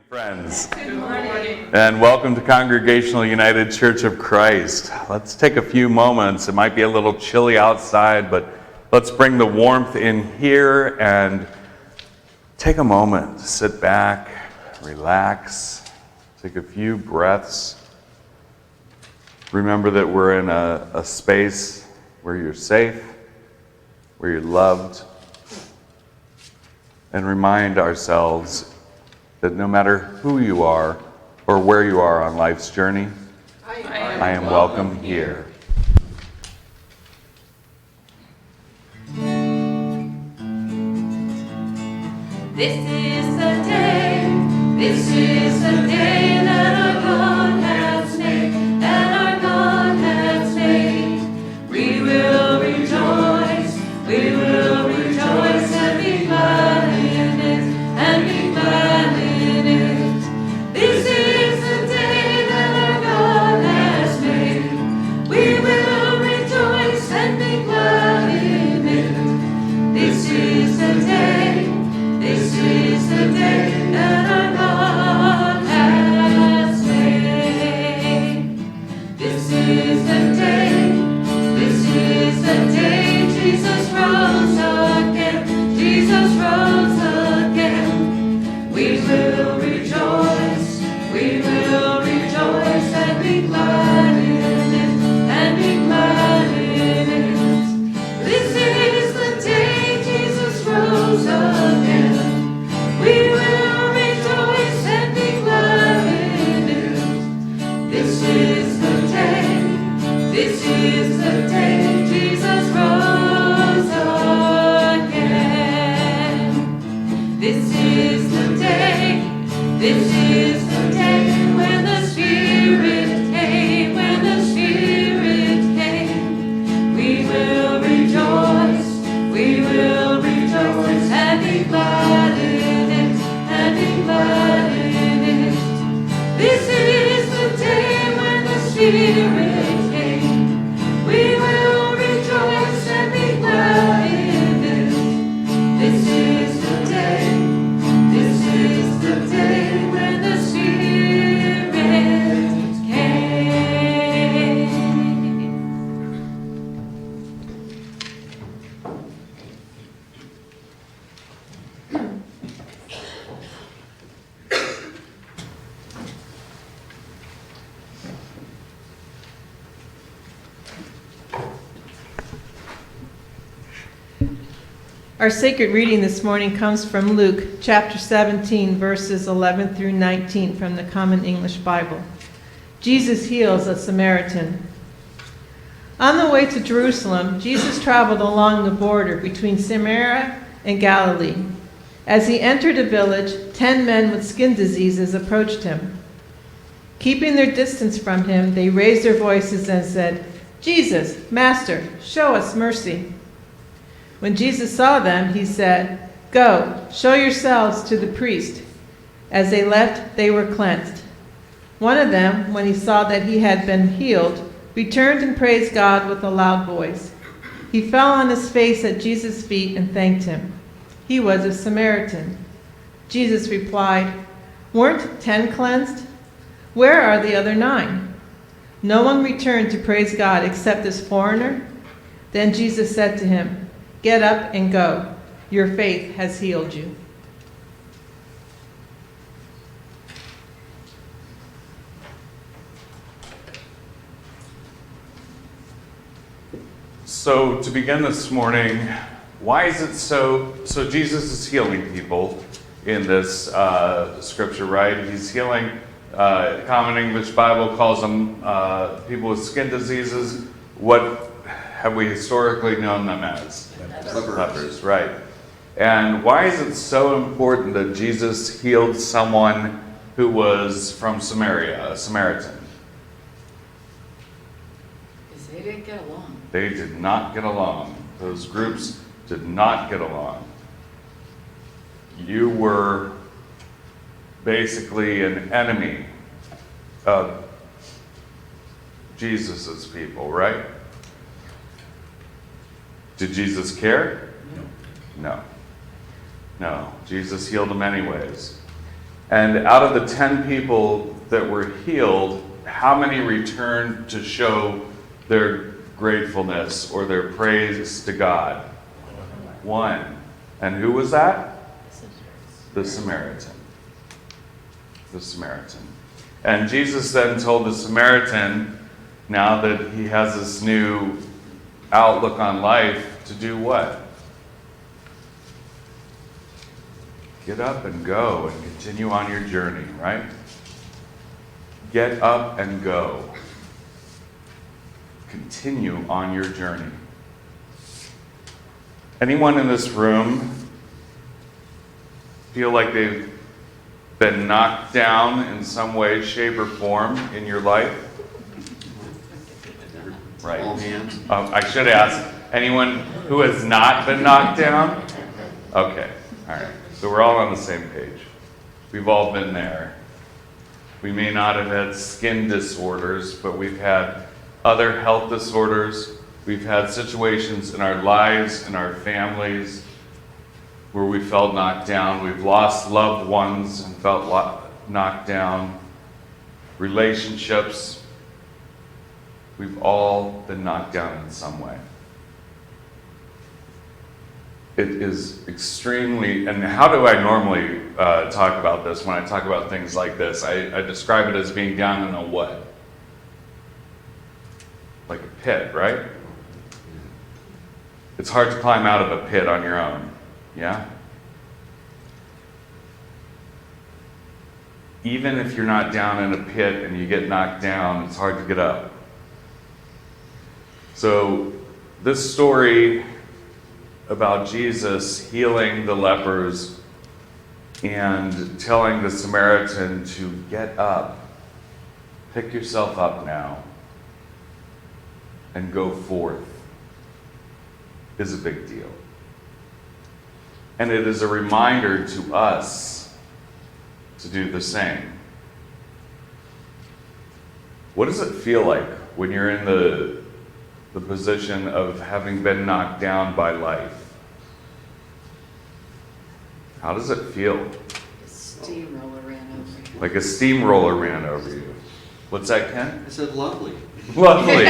Friends. Good morning. And welcome to Congregational United Church of Christ. Let's take a few moments. It might be a little chilly outside, but let's bring the warmth in here and take a moment to sit back, relax, take a few breaths. Remember that we're in a space where you're safe, where you're loved, and remind ourselves that no matter who you are or where you are on life's journey, I am welcome here. This is the day that our God has made, that our God has made. We will rejoice and be glad in it, and be glad in it. This is the day that our God has made. We will rejoice and be glad in it. This is the day. This is the day that our God has made. This is the day. This is the day Jesus rose again. Jesus rose again. We will rejoice. We will rejoice and be glad in it. And be glad in it. This is the day Jesus rose again. We will rejoice and be glad in it. This is the day. This is the day Jesus rose again. This is the day. This is the day when the Spirit came. When the Spirit came, we will rejoice. We will rejoice and be glad in it. And be glad in it. This is the day when the Spirit came. We will rejoice and be glad in it. This is the day. This is the day when the Spirit came. Our sacred reading this morning comes from Luke chapter 17, verses 11 through 19 from the Common English Bible. Jesus heals a Samaritan. On the way to Jerusalem, Jesus traveled along the border between Samaria and Galilee. As he entered a village, 10 men with skin diseases approached him. Keeping their distance from him, they raised their voices and said, "Jesus, Master, show us mercy." When Jesus saw them, he said, "Go, show yourselves to the priest." As they left, they were cleansed. One of them, when he saw that he had been healed, returned and praised God with a loud voice. He fell on his face at Jesus' feet and thanked him. He was a Samaritan. Jesus replied, "Weren't 10 cleansed? Where are the other 9? No one returned to praise God except this foreigner?" Then Jesus said to him, "Get up and go. Your faith has healed you." So to begin this morning, why is it so Jesus is healing people in this scripture, right? He's healing, Common English Bible calls them people with skin diseases. What have we historically known them as? Lepers, right. And why is it so important that Jesus healed someone who was from Samaria, a Samaritan? Because they didn't get along. They did not get along. Those groups did not get along. You were basically an enemy of Jesus's people, right? Did Jesus care? No. No. Jesus healed them anyways. And out of the 10 people that were healed, how many returned to show their gratefulness or their praise to God? One. And who was that? The Samaritan. The Samaritan. And Jesus then told the Samaritan, now that he has this new outlook on life, to do what? Get up and go and continue on your journey, right? Get up and go. Continue on your journey. Anyone in this room feel like they've been knocked down in some way, shape, or form in your life? Right. All hands. I should ask, anyone who has not been knocked down? Okay, all right. So we're all on the same page. We've all been there. We may not have had skin disorders, but we've had other health disorders. We've had situations in our lives, in our families, where we felt knocked down. We've lost loved ones and felt knocked down. Relationships. We've all been knocked down in some way. It is extremely, and how do I normally talk about this when I talk about things like this? I describe it as being down in a what? Like a pit, right? It's hard to climb out of a pit on your own, yeah? Even if you're not down in a pit and you get knocked down, it's hard to get up. So this story about Jesus healing the lepers and telling the Samaritan to get up, pick yourself up now, and go forth is a big deal. And it is a reminder to us to do the same. What does it feel like when you're in the position of having been knocked down by life? How does it feel? A steamroller ran over you. Like a steamroller ran over you. What's that, Ken? I said lovely. Lovely.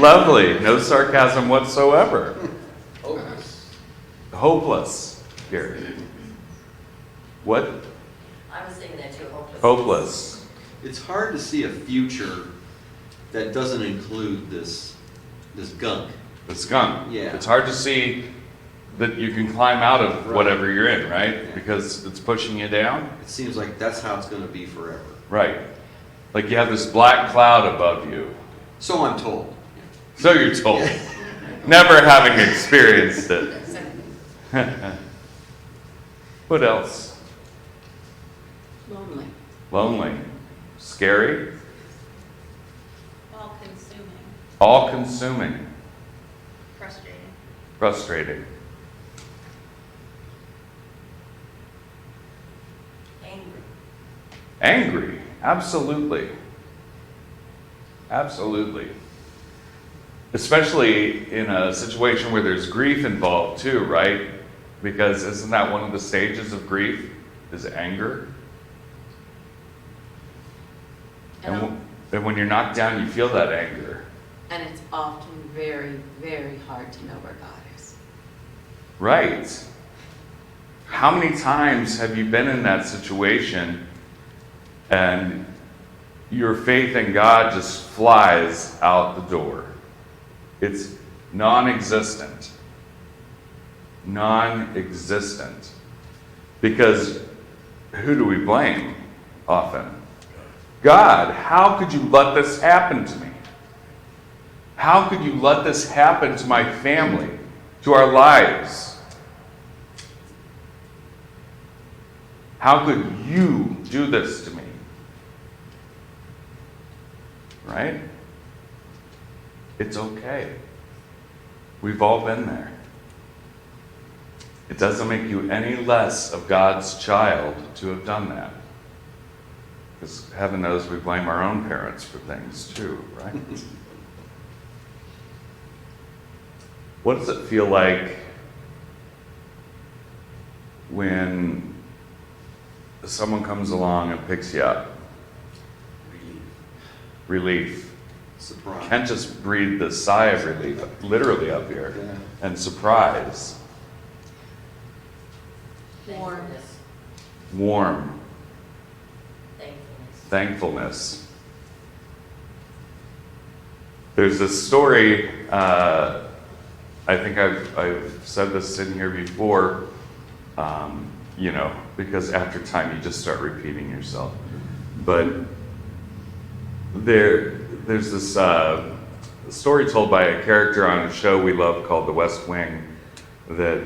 Lovely. No sarcasm whatsoever. Hopeless. Gary. What? I was thinking that too, hopeless. Hopeless. It's hard to see a future that doesn't include this gunk. The skunk. Yeah. It's hard to see that you can climb out of whatever you're in, right? Because it's pushing you down. It seems like that's how it's going to be forever. Right. Like you have this black cloud above you. So I'm told. So you're told. Never having experienced it. What else? Lonely. Lonely. Scary. All consuming, All consuming. frustrating. Frustrating. Angry. Angry. Absolutely. Absolutely. Especially in a situation where there's grief involved too, right? Because isn't that one of the stages of grief? Is anger? And when you're knocked down, you feel that anger. And it's often very, very hard to know where God is. Right. How many times have you been in that situation and your faith in God just flies out the door? It's non-existent. Non-existent. Because who do we blame often? God, how could you let this happen to me? How could you let this happen to my family, to our lives? How could you do this to me? Right? It's okay. We've all been there. It doesn't make you any less of God's child to have done that. Because heaven knows we blame our own parents for things too, right? What does it feel like when someone comes along and picks you up. Relief. Surprise. Can't just breathe the sigh of relief, literally up here, Yeah. and surprise. Thankfulness. Warm. Thankfulness. Thankfulness. There's this story, I think I've said this in here before, because after time you just start repeating yourself. But there's this story told by a character on a show we love called The West Wing that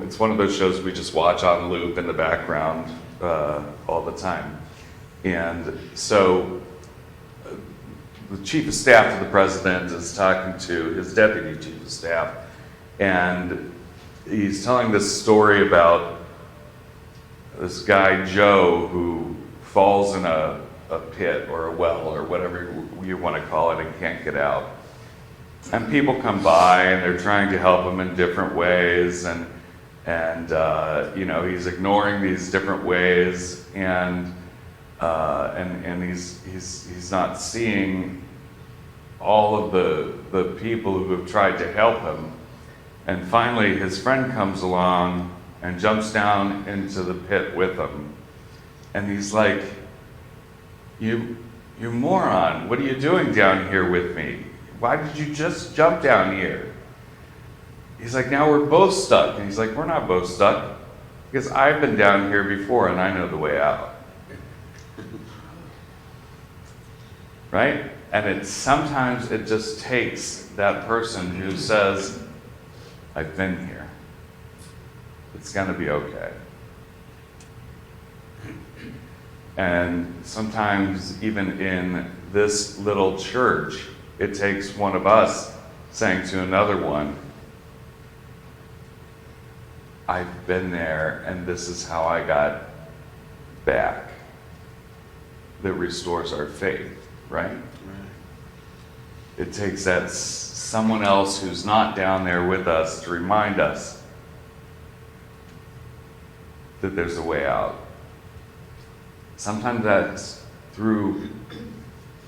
it's one of those shows we just watch on loop in the background all the time. And so the chief of staff to the president is talking to his deputy chief of staff, and he's telling this story about this guy Joe who falls in a pit or a well or whatever you want to call it and can't get out. And people come by and they're trying to help him in different ways, and he's ignoring these different ways, and he's not seeing all of the people who have tried to help him. And finally his friend comes along and jumps down into the pit with him, and he's like, you moron, what are you doing down here with me? Why did you just jump down here? He's like, now we're both stuck. And he's like, we're not both stuck, because I've been down here before and I know the way out. Right? And sometimes it just takes that person who says, I've been here. It's gonna be okay. And sometimes even in this little church, it takes one of us saying to another one, I've been there and this is how I got back. That restores our faith, right? Right. It takes that someone else who's not down there with us to remind us that there's a way out. Sometimes that's through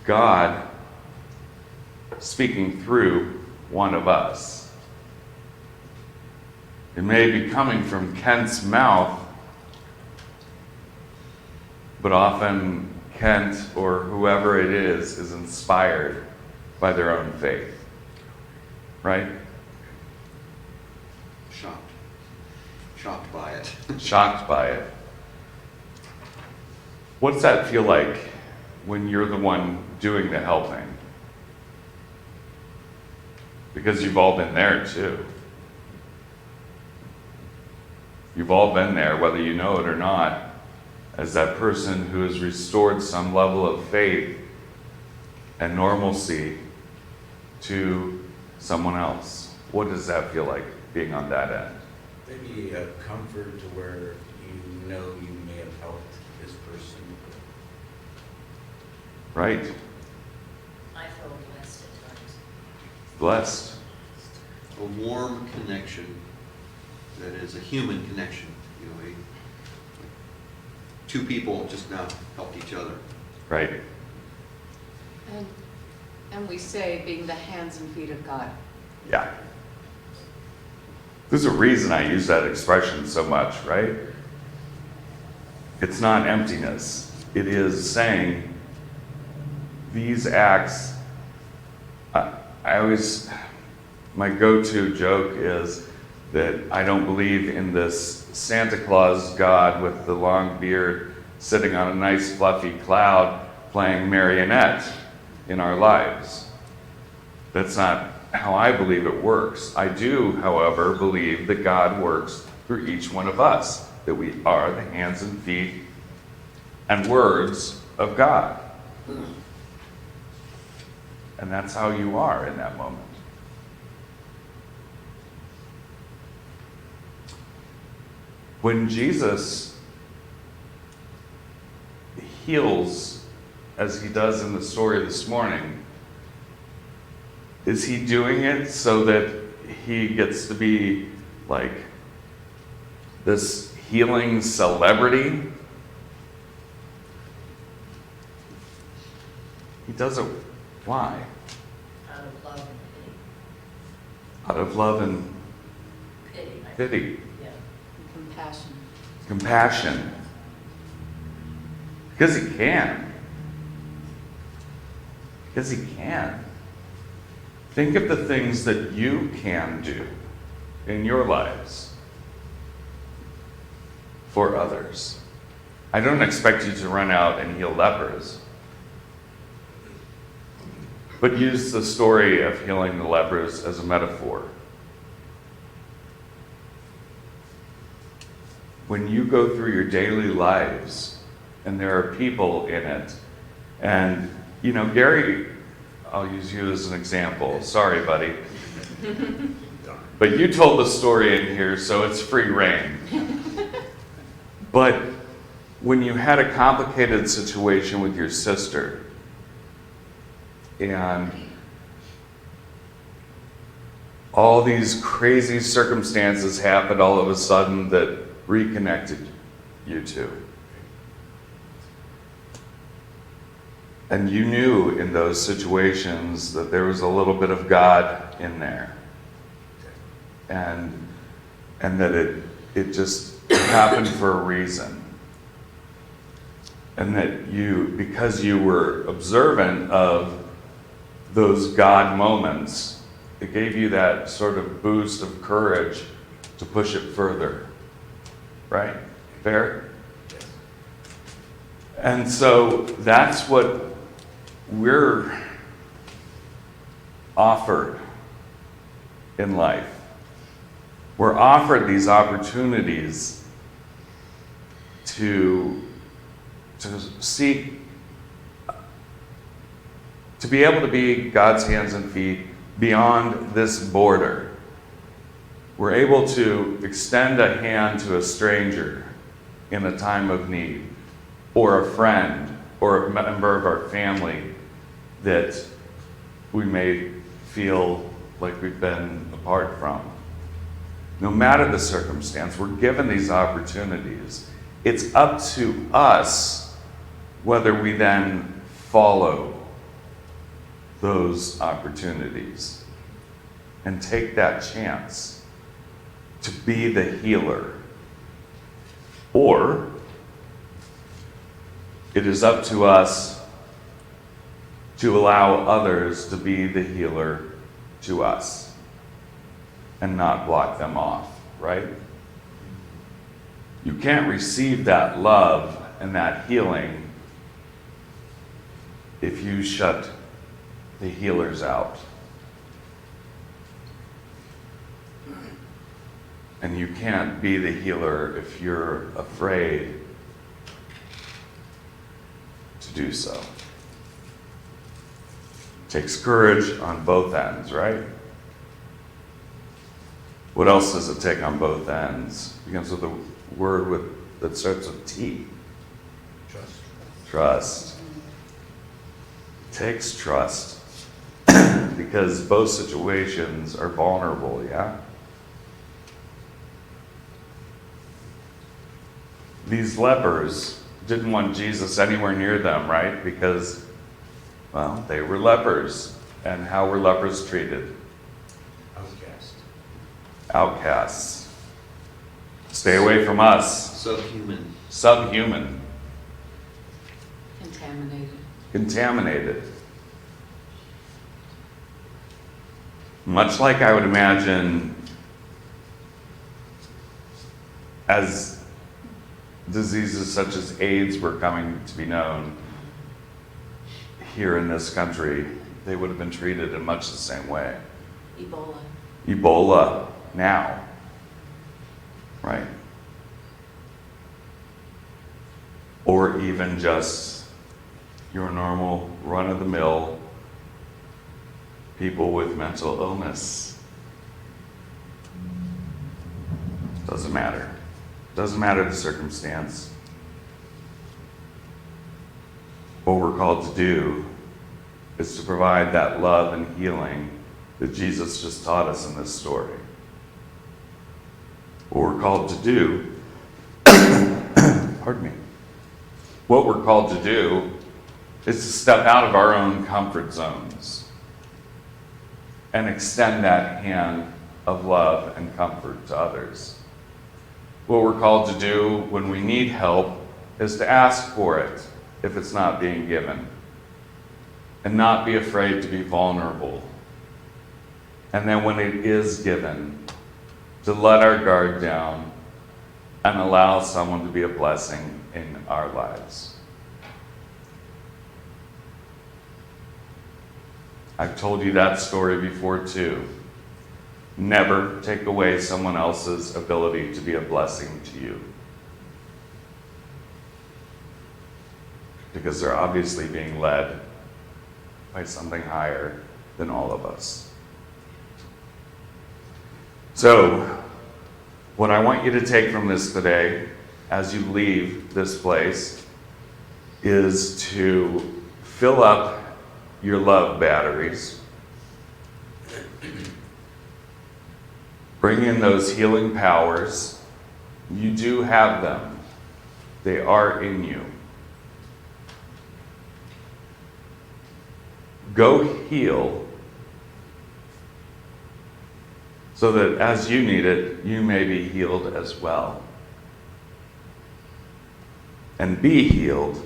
God speaking through one of us. It may be coming from Kent's mouth, but often Kent or whoever it is inspired by their own faith. Right? Shocked by it. Shocked by it. What does that feel like when you're the one doing the helping? Because you've all been there too. You've all been there, whether you know it or not, as that person who has restored some level of faith and normalcy to someone else. What does that feel like, being on that end? Maybe a comfort to where you know you may have helped this person. Right? I feel blessed at times. Blessed. A warm connection that is a human connection. Two people just now helped each other. Right? And we say being the hands and feet of God. Yeah. There's a reason I use that expression so much, right? It's not emptiness. It is saying these acts, my go-to joke is that I don't believe in this Santa Claus God with the long beard sitting on a nice fluffy cloud playing marionette in our lives. That's not how I believe it works. I do, however, believe that God works through each one of us, that we are the hands and feet and words of God. And that's how you are in that moment. When Jesus heals, as he does in the story this morning, is he doing it so that he gets to be like this healing celebrity He does it, why? Out of love and Out of love and pity. Pity. pity, Yeah. And compassion. compassion. Because he can. Because he can. Think of the things that you can do in your lives for others. I don't expect you to run out and heal lepers. But use the story of healing the lepers as a metaphor. When you go through your daily lives, and there are people in it, and, you know, Gary, I'll use you as an example. Sorry, buddy. But you told the story in here, so it's free reign. But when you had a complicated situation with your sister, and all these crazy circumstances happened all of a sudden that reconnected you two. And you knew in those situations that there was a little bit of God in there. And that it just happened for a reason. And that you, because you were observant of those God moments, it gave you that sort of boost of courage to push it further. Right? Fair? And so that's what we're offered in life. We're offered these opportunities to seek, to be able to be God's hands and feet beyond this border. We're able to extend a hand to a stranger in a time of need, or a friend, or a member of our family that we may feel like we've been apart from. No matter the circumstance, we're given these opportunities. It's up to us whether we then follow those opportunities and take that chance to be the healer. Or it is up to us to allow others to be the healer to us and not block them off, right? You can't receive that love and that healing if you shut the healers out. And you can't be the healer if you're afraid to do so. It takes courage on both ends, right? What else does it take on both ends? It begins with a word that starts with T. Trust. Trust. It takes trust because both situations are vulnerable, yeah? These lepers didn't want Jesus anywhere near them, right? Because, well, they were lepers. And how were lepers treated? Outcast. Outcasts. Stay away from us. Subhuman. Subhuman. Contaminated. Contaminated. Much like I would imagine as diseases such as AIDS were coming to be known here in this country, they would have been treated in much the same way. Ebola. Ebola now, right? Or even just your normal run-of-the-mill people with mental illness. Doesn't matter. Doesn't matter the circumstance. What we're called to do is to provide that love and healing that Jesus just taught us in this story. What we're called to do, pardon me, what we're called to do is to step out of our own comfort zones and extend that hand of love and comfort to others. What we're called to do when we need help is to ask for it if it's not being given, and not be afraid to be vulnerable. And then when it is given, to let our guard down and allow someone to be a blessing in our lives. I've told you that story before too. Never take away someone else's ability to be a blessing to you, because they're obviously being led by something higher than all of us. So, what I want you to take from this today, as you leave this place, is to fill up your love batteries. Bring in those healing powers. You do have them. They are in you. Go heal so that as you need it, you may be healed as well. And be healed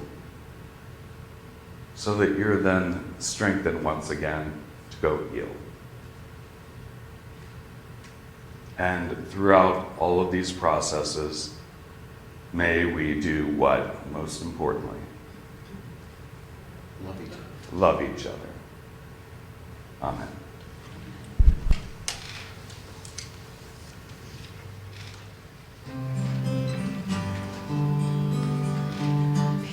so that you're then strengthened once again to go heal. And throughout all of these processes, may we do what, most importantly? Love each other. Love each other. Amen.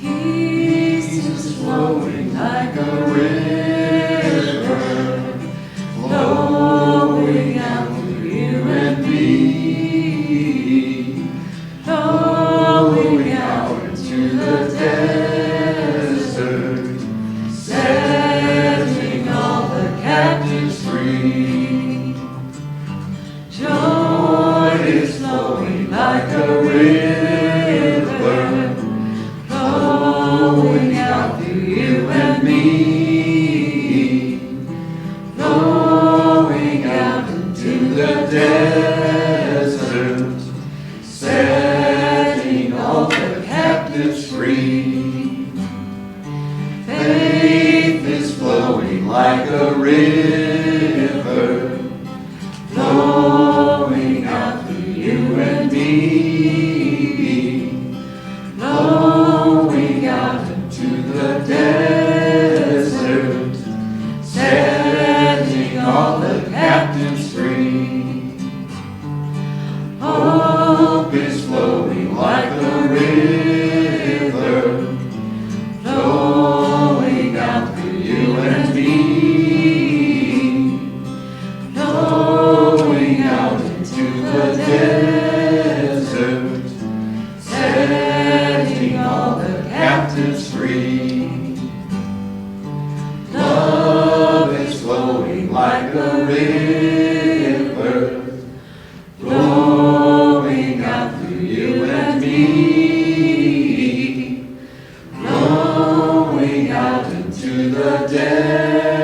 Peace is flowing like a river, flowing out through you and me, flowing out into the desert, setting all the captives free. Joy is flowing like a river, flowing out through you and me, flowing out into the desert, setting all the captives free. Faith is flowing like a river, flowing out through you and me, flowing out into the desert, setting all the captives free. Hope is flowing like a river, flowing out through you and me, flowing out into the desert, setting all the captives free. Love is flowing like a river, flowing out through you and me, flowing out into the desert,